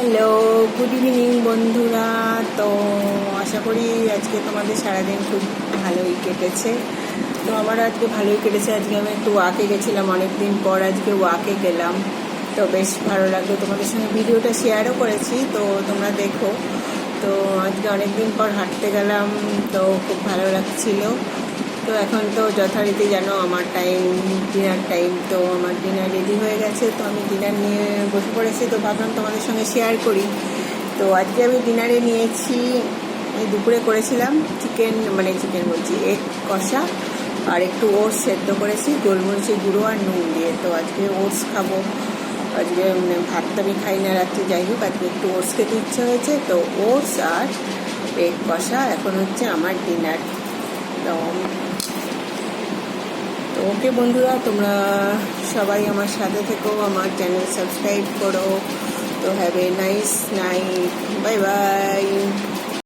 Hello, good evening বন্ধুরা। তো আশা করি আজকে তোমাদের সারাদিন খুব ভালোই কেটেছে। তো আমার আজকে ভালোই কেটেছে। আজকে আমি একটু ওয়াকে গেছিলাম, অনেক দিন পর আজকে ওয়াকে গেলাম। তো বেশ ভালো লাগলো, তোমাদের সঙ্গে ভিডিওটা শেয়ারও করেছি, তো তোমরা দেখো। তো আজকে অনেক দিন পর হাঁটতে গেলাম, তো খুব ভালো লাগছিল। তো এখন তো যথারীতি জানো আমার টাইম, ডিনার টাইম। তো আমার ডিনার রেডি হয়ে গেছে, তো আমি ডিনার নিয়ে বসে পড়েছি। তো ভাবলাম তোমাদের সঙ্গে শেয়ার করি। তো আজকে আমি ডিনারে নিয়েছি, এই দুপুরে করেছিলাম চিকেন বলছি, এগ কষা আর একটু ওটস সেদ্ধ করেছি গোলমরিচের গুঁড়ো আর নুন দিয়ে। তো আজকে ওটস খাবো। আজকে ভাতটা আমি খাই না রাত্রে, যাই হোক আজকে একটু ওটস খেতে ইচ্ছে হয়েছে। তো ওটস আর এগ কষা এখন হচ্ছে আমার ডিনার। তো ওকে বন্ধুরা, তোমরা সবাই আমার সাথে থেকো, আমার চ্যানেল সাবস্ক্রাইব করো। তো have a nice night, bye bye.